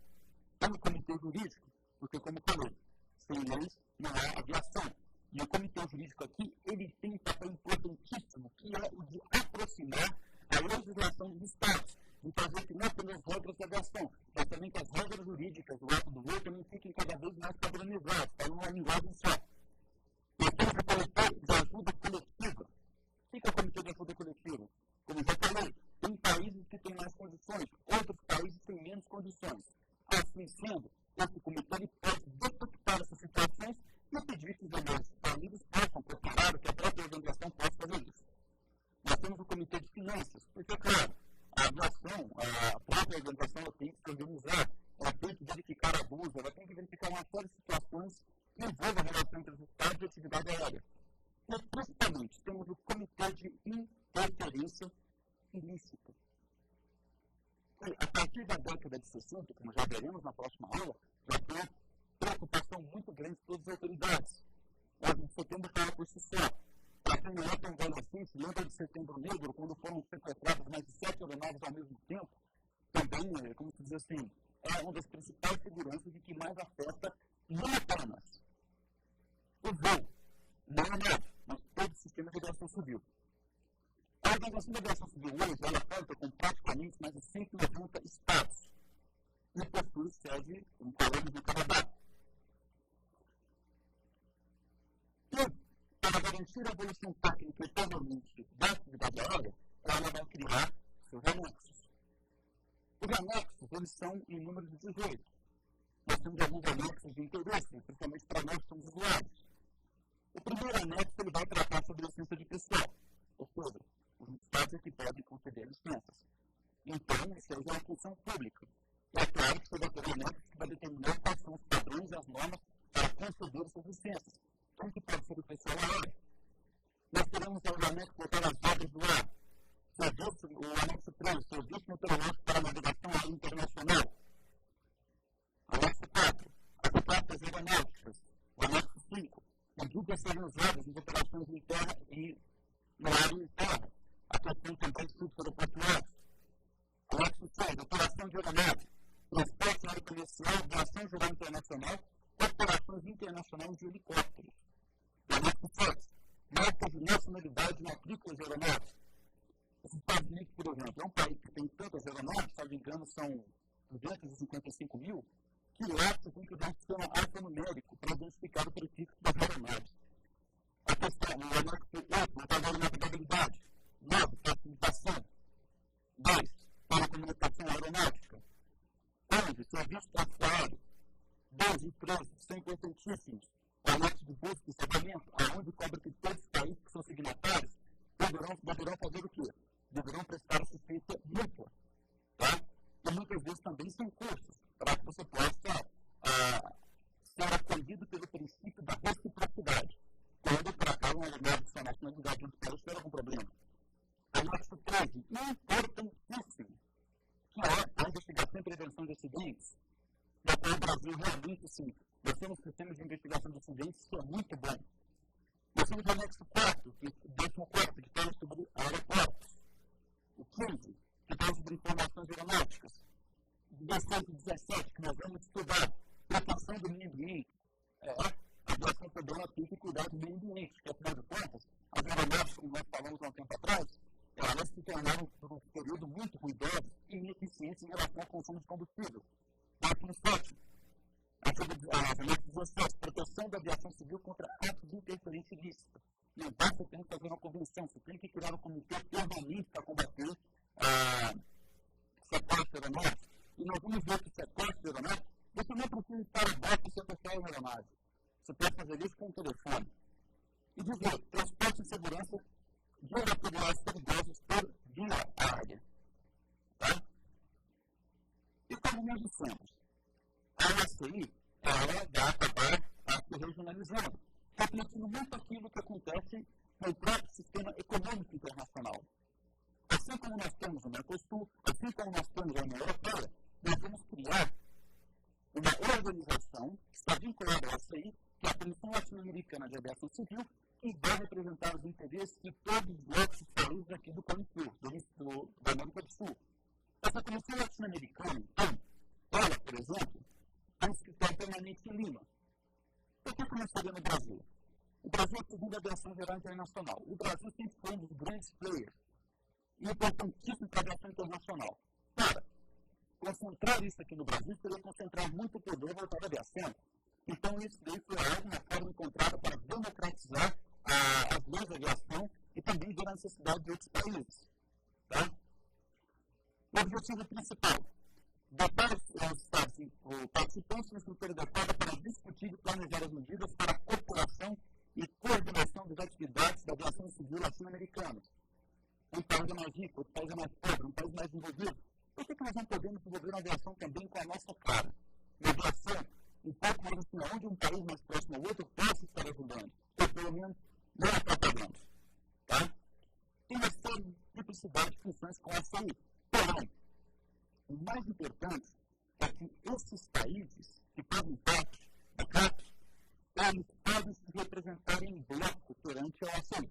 tem o Comitê Jurídico, porque, como falei, sem leis não há aviação. E o Comitê Jurídico aqui, ele tem um papel importantíssimo, que é o de aproximar a legislação dos Estados, de fazer que não apenas regras de aviação, mas também que as regras jurídicas do ato do voo também fiquem cada vez mais padronizadas, para uma linguagem só. Nós temos o Comitê de Ajuda Coletiva. O que é o Comitê de Ajuda Coletiva? Como já falei, tem países que têm mais condições, outros países têm menos condições. Assim sendo, esse comitê ele pode detectar essas situações e pedir que os demais países possam preparar que a própria organização possa fazer isso. Nós temos o Comitê de Finanças, porque, claro, a aviação, a própria organização ela tem que se organizar, ela tem que verificar abuso, ela tem que verificar uma série de situações que envolvem a relação entre os Estados e a atividade aérea. E, principalmente, temos o Comitê de Interferência Ilícita. A partir da década de 60, como já veremos na próxima aula, já tem uma preocupação muito grande de todas as autoridades. O 11 de setembro fala por si só. A quem não é tão velho assim, se lembra de Setembro Negro, quando foram sequestrados mais de 7 aeronaves ao mesmo tempo, também, como se diz assim, é uma das principais seguranças e que mais afeta não apenas o voo, não a nave, mas todo o sistema de aviação civil. A Organização da Aviação Civil hoje, ela conta com praticamente mais de 190 estados e possui sede em Colônia do Canadá. E, para garantir a evolução técnica e permanente da atividade aérea, ela vai criar seus anexos. Os anexos, eles são em número de 18. Nós temos alguns anexos de interesse, principalmente para nós que somos usuários. O primeiro anexo, ele vai tratar sobre licença de pessoal, ou seja, os estados é que podem conceder licenças. Então, isso é uma função pública. E é claro que todo aquele anexo que vai determinar quais são os padrões e as normas para conceder essas licenças. Como que pode ser o pessoal aéreo? Nós teremos o anexo voltado às obras do ar. O anexo 3, Serviço Meteorológico para a Navegação Aérea Internacional. Anexo 4, as etapas aeronáuticas. O anexo 5, medidas serem usadas em operações em terra e no ar e em terra. A questão também de fluxos aeroportuários. Anexo 6, operação de aeronave, transporte aéreo comercial, aviação geral internacional, operações internacionais de helicópteros. Anexo 7, marcas de nacionalidade matrículas de aeronaves. Os Estados Unidos, por exemplo, é um país que tem tantas aeronaves, se não me engano, são 255 mil, que lá você tem que usar um sistema alfanumérico para identificar o prefixo das aeronaves. A questão, o anexo 8, matador de navegabilidade. 9, facilitação. 10, telecomunicação aeronáutica. 11, serviço aérea. 12 e 13, são importantíssimos. O anexo de busca e salvamento, aonde cobra que todos os países que são signatários deverão fazer o quê? Deverão prestar assistência mútua. Tá? E muitas vezes também são cursos, para que você possa ser acolhido pelo princípio da reciprocidade. Quando, por acaso, uma aeronave de sua nacionalidade do país ter algum problema. Anexo 13, importantíssimo, que é a investigação e prevenção de acidentes. No Brasil, realmente, sim, nós temos sistemas de investigação de acidentes que é muito bom. Nós temos o anexo 4, que fala sobre aeroportos. O 15, que fala sobre informações aeronáuticas. O 16 e 17, que nós vamos estudar proteção do meio ambiente. A aviação também tem que cuidar do meio ambiente, porque, afinal de contas, as aeronaves, como nós falamos há um tempo atrás, elas se tornaram, por um período muito ruidosas e ineficientes em relação ao consumo de combustível. Artigo 7. Anexo 17. Proteção da aviação civil contra atos de interferência ilícita. Não basta ter que fazer uma convenção, você tem que criar um comitê permanente para combater sequestro de aeronaves. E nós vamos ver que sequestro de aeronaves, você não precisa estar aberto e sequestrar uma aeronave. Você pode fazer isso com o telefone. E dizer, transporte e segurança de materiais perigosos por via aérea. Tá? E como nós dissemos, a ACI, ela vai acabar se regionalizando, refletindo muito aquilo que acontece no próprio sistema econômico internacional. Assim como nós temos o Mercosul, assim como nós temos a União Europeia, nós vamos criar uma organização que está vinculada à ACI, que é a Comissão Latino-Americana de Aviação Civil, que vai representar os interesses de todos os outros países aqui do Comitê, da América do Sul. Essa Comissão Latino-Americana, então, ela, por exemplo, tem um escritório permanente em Lima. Por que começaria no Brasil? O Brasil é a segunda aviação geral internacional. O Brasil sempre foi um dos grandes players e importantíssimo para a aviação internacional. Cara, concentrar isso aqui no Brasil seria concentrar muito poder voltado à aviação. Então, isso daí foi uma forma encontrada para democratizar as leis de aviação e também ver a necessidade de outros países. Tá? O objetivo principal: dotar os participantes de uma estrutura adequada para discutir e planejar as medidas para a cooperação e coordenação das atividades da aviação civil latino-americana. Um país é mais rico, outro país é mais pobre, um país mais desenvolvido. Por que nós não podemos desenvolver uma aviação também com a nossa cara? Uma aviação um pouco mais assim, onde um país mais próximo ao outro possa estar ajudando, ou pelo menos não atrapalhando. Tá? Tem uma série de duplicidade de funções com essa aí. Porém, o mais importante é que esses países que fazem parte da CAP, eles podem se representar em bloco perante a OACI.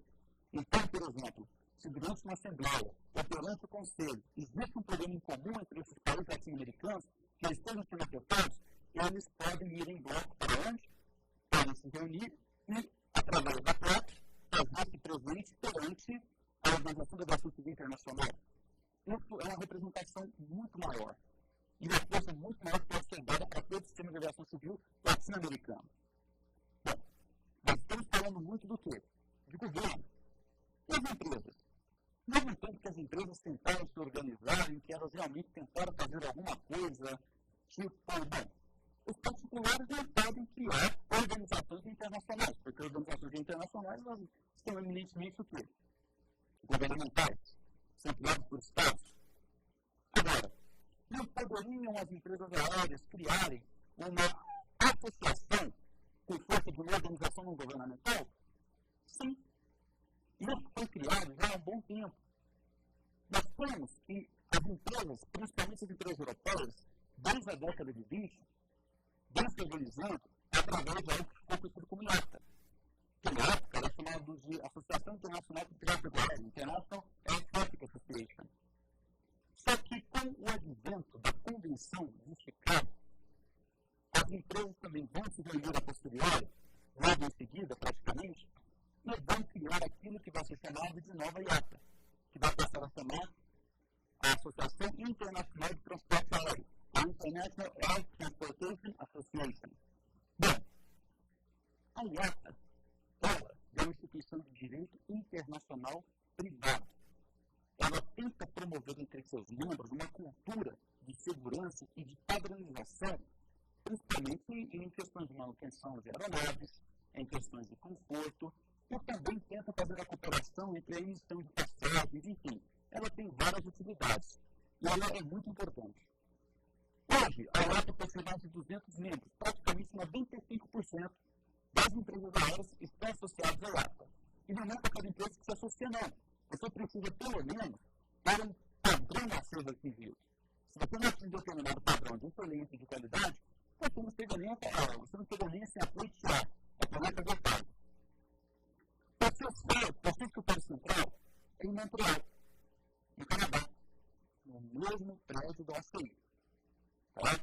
Então, por exemplo, se durante uma assembleia ou durante o conselho existe um problema em comum entre esses países latino-americanos que eles estejam sendo afetados, eles podem ir em bloco para onde? Podem se reunir e, através da CLAC, fazer-se presente perante a Organização da Aviação Civil Internacional. Isso é uma representação muito maior. E uma força muito maior que pode ser dada para todo o sistema de aviação civil latino-americano. Bom, nós estamos falando muito do quê? De governo. E as empresas? Mesmo tempo que as empresas tentaram se organizarem, que elas realmente tentaram fazer alguma coisa, tipo, bom, os particulares não podem criar organizações internacionais, porque organizações internacionais elas são eminentemente o quê? Governamentais, são criadas por estados. Agora, não poderiam as empresas aéreas criarem uma associação com força de uma organização não governamental? Sim. Isso foi criado já há um bom tempo. Nós temos que as empresas, principalmente as empresas europeias, desde a década de 20, vão se organizando através de algo que ficou conhecido como IATA. Que na época era chamado de Associação Internacional de Tráfego Aéreo, International Air Traffic Association. Só que com o advento da Convenção de Chicago, as empresas também vão se reunir a posteriori, logo em seguida, praticamente, e vão criar aquilo que vai ser chamado de nova IATA, que vai passar a chamar a Associação Internacional de Transporte Aéreo, a International Air Transportation Association. Bom, a IATA, ela é uma instituição de direito internacional privado. Ela tenta promover entre seus membros uma cultura de segurança e de padronização, principalmente em questões de manutenção de aeronaves, em questões de conforto, e também tenta fazer a cooperação entre a emissão de passagens, enfim. Ela tem várias utilidades e ela é muito importante. Hoje, a IATA possui mais de 200 membros, praticamente 95% das empresas aéreas estão associadas à IATA. E não é para as empresas que se associam, não. Você precisa, pelo menos, ter um padrão a ser recebido. Se você não atingir determinado padrão de excelência e de qualidade, você não chega nem a pleitear, a planeta votada. O seu escritório central é em Montreal, no Canadá, no mesmo prédio do ACI. Tá?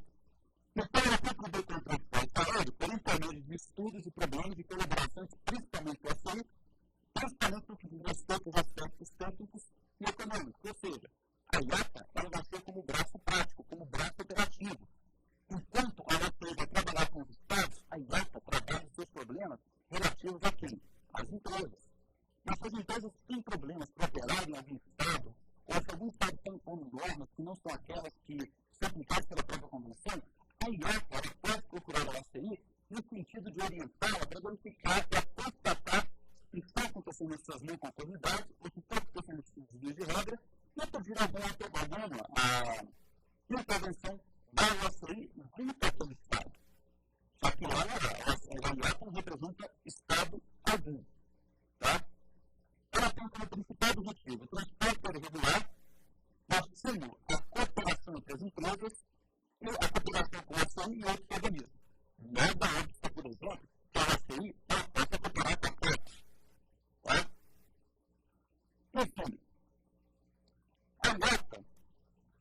Então, ela sempre veio com o transporte aéreo por intermédio de estudos e problemas de colaborações, principalmente do ACI, principalmente no que diz respeito aos aspectos técnicos e econômicos. Ou seja, a IATA ela vai ser como braço prático, como braço operativo. Enquanto a IATA vai trabalhar com os estados, a IATA trabalha os seus problemas relativos a quem? Às empresas. Mas se as empresas têm problemas para operar em algum estado, ou se algum estado tem como normas que não são aquelas que são aplicadas pela própria convenção, a IATA ela pode procurar a OACI no sentido de orientá-la para verificar, para constatar se está acontecendo essas não conformidades, ou se está acontecendo esses desvios de regra, e pedir alguma intervenção da OACI junto àquele estado. Só que lá a IATA não representa estado algum. Tá? Ela tem como principal objetivo o transporte regular, máximo a cooperação entre as empresas e a cooperação com a ação e outros organismos. Nada obsta, por exemplo, que a ACI possa cooperar com a CLAC. Tá? Enfim, a IATA,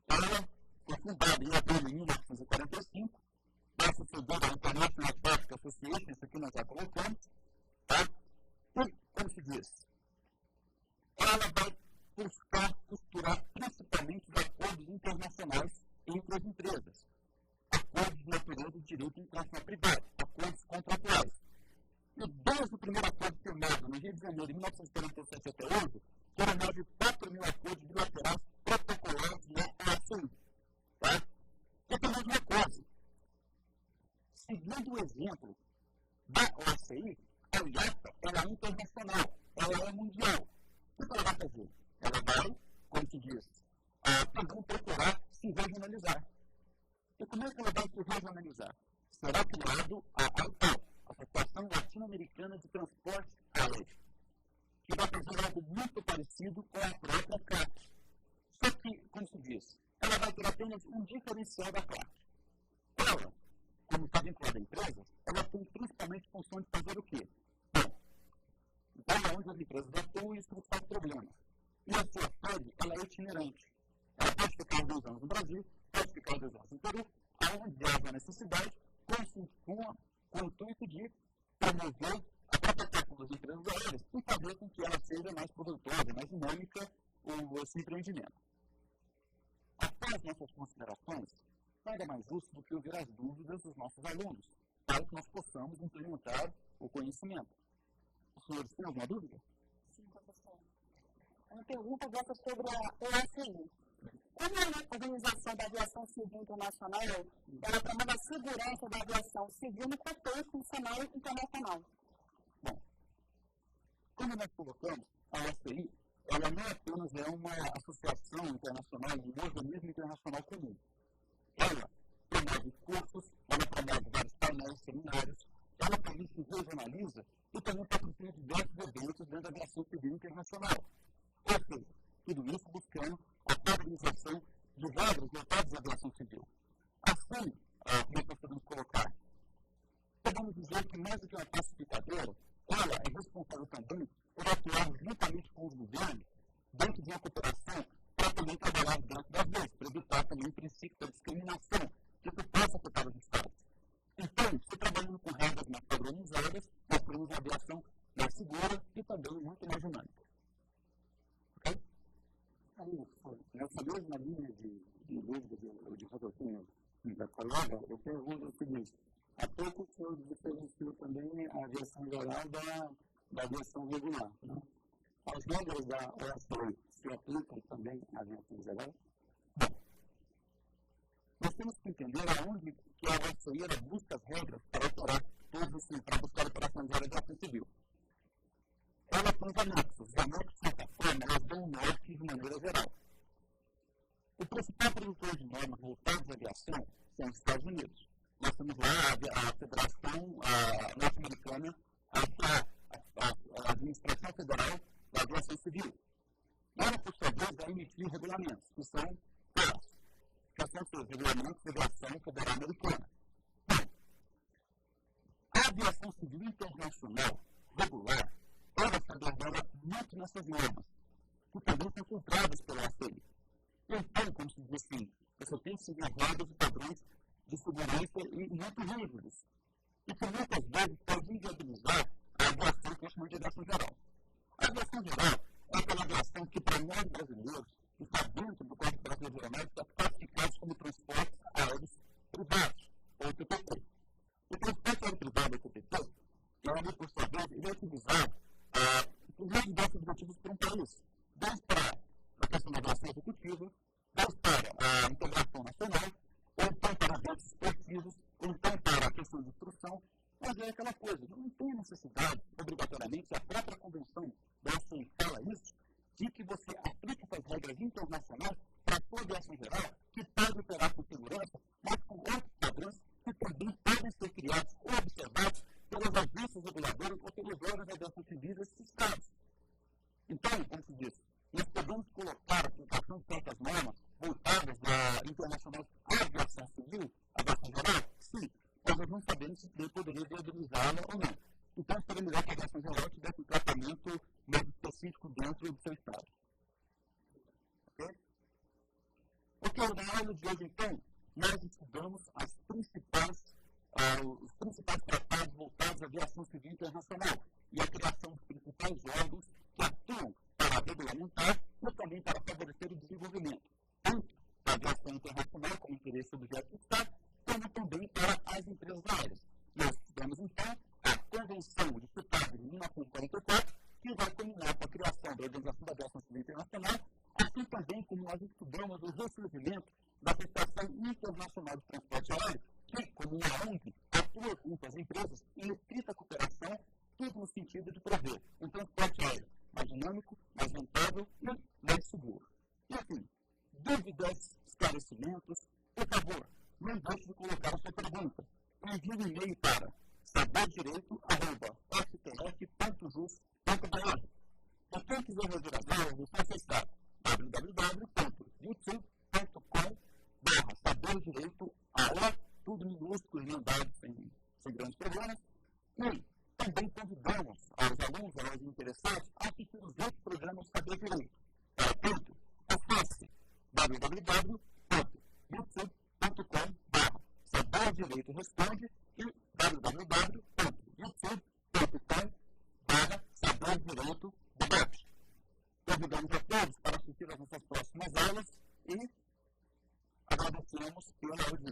ela foi fundada em abril de 1945, vai suceder a International Air Traffic Association, isso aqui nós já colocamos, tá? E, como se diz, ela vai buscar costurar principalmente os acordos internacionais entre as empresas. Acordos de natureza de direito internacional privado, acordos contratuais. E desde o primeiro acordo firmado no Rio de Janeiro, de 1947 até hoje, foram mais de 4.000 acordos bilaterais protocolados na ACI. Tá? E tem mais uma coisa. Seguindo o exemplo da OACI, a IATA ela é internacional, ela é mundial. O que ela vai fazer? Ela vai, como se diz, também procurar se regionalizar. E como é que ela vai se regionalizar? Será criado a AITAL, a Associação Latino-Americana de Transporte Aéreo, que vai fazer algo muito parecido com a própria CLAC. Só que, como se diz, ela vai ter apenas um diferencial da CLAC. Ela, como está vinculada à empresa, ela tem principalmente função de fazer o quê? Bom, Então, é onde as empresas atuam e isso nos faz problema. E a sua sede, ela é itinerante. Ela pode ficar 2 anos no Brasil, pode ficar 2 anos no Peru, aonde haja necessidade, com o intuito de promover a própria tecnologia das empresas aéreas e fazer com que ela seja mais produtora, mais dinâmica, esse empreendimento. Após nossas considerações, nada mais justo do que ouvir as dúvidas dos nossos alunos, para que nós possamos implementar o conhecimento. Os senhores têm alguma dúvida? Sim, professor. Uma pergunta dessa sobre a OSI. Como a Organização da Aviação Civil Internacional, ela promove a segurança da aviação civil no contexto do cenário internacional? Bom, como nós colocamos, a OSI, ela não apenas é uma associação internacional, um organismo internacional comum. Ela promove cursos, ela promove vários painéis, seminários, ela também se regionaliza e também patrocina diversos eventos dentro da aviação civil internacional. Ou seja, tudo isso buscando a padronização de regras voltadas à aviação civil. Assim, como nós podemos colocar, podemos dizer que mais do que uma classificadora, ela é responsável também por atuar juntamente com os governos dentro de uma cooperação para também trabalhar dentro das leis, para evitar também o princípio da discriminação que isso possa afetar os estados. Então, se trabalhando com regras mais padronizadas, nós teremos uma aviação mais segura e também muito mais dinâmica. Ok? Nessa mesma linha de dúvida de raciocínio da colega, eu pergunto o seguinte: há pouco o senhor diferenciou também a aviação geral da aviação regular. Né? As regras da OSI se aplicam também à aviação geral? Bom, nós temos que entender aonde que a OSI ela busca as regras para operar para buscar operações de aviação civil. Ela tem os anexos. Os anexos, de certa forma, elas dão um norte de maneira geral. O principal produtor de normas voltadas à aviação são os Estados Unidos. Nós temos lá a Federação Norte-Americana, a Administração Federal da Aviação Civil. Ela, por sua vez, vai emitir regulamentos, que são CAS, que são os regulamentos da Aviação Federal Americana. A aviação civil internacional regular, ela se abordada muito nessas normas, que também são filtradas pela OSI. Então, como se diz assim, você tem que seguir regras e padrões de segurança muito rígidos, e que muitas vezes pode inviabilizar a aviação que é chamada de aviação geral. A aviação geral é aquela aviação que, para nós brasileiros, está dentro do Código Brasileiro de Aeronáutica, classificados como transportes aéreos privados, ou TPP. O transporte aéreo privado, ou TPP, por sua vez, ele é utilizado por mais diversos motivos para um país, desde para a questão da aviação executiva, desde para a integração nacional, ou então para eventos esportivos, ou então para a questão de instrução. Mas é aquela coisa, não tem necessidade, obrigatoriamente, a própria convenção da OSI fala isso, de que você aplique essas regras internacionais para toda a aviação geral, que pode operar com segurança, mas com outros padrões que também podem ser criados ou observados pelas agências reguladoras ou pelos órgãos da aviação civil desses estados. Então, como se diz, nós podemos colocar a aplicação de certas normas voltadas da internacional à aviação civil, à aviação geral? Sim, mas nós não sabemos se isso poderia viabilizá-la ou não. Então, seria melhor que a aviação geral tivesse um tratamento mais específico dentro do seu estado. Ok, na aula de hoje, então, nós estudamos os principais tratados voltados à aviação civil internacional e a criação dos principais órgãos que atuam para regulamentar e também para favorecer o desenvolvimento, tanto da aviação internacional, como interesse do objeto do Estado, como também para as empresas aéreas. Nós estudamos, então, a Convenção de Chicago de 1944, que vai culminar com a criação da Organização da Aviação Civil Internacional, assim também como nós estudamos o ressurgimento da Associação Internacional de Transporte Aéreo, que, como uma ONG, atua junto às empresas em estrita cooperação, tudo no sentido de prover um transporte aéreo mais dinâmico, mais rentável e mais seguro. E assim, dúvidas, esclarecimentos, por favor, não deixe de colocar a sua pergunta. Envie um e-mail para saberdireito@stf.jus.br. E quem quiser rever as aulas, é só acessar www.youtube.com/saberdireito, tudo minúsculo, emendado, sem grandes problemas. E também convidamos aos alunos, aos interessados, www.youtube.com/Saber Direito Responde e www.youtube.com/Saber Direito Debate. Convidamos a todos para assistir às nossas próximas aulas e agradecemos pela audiência.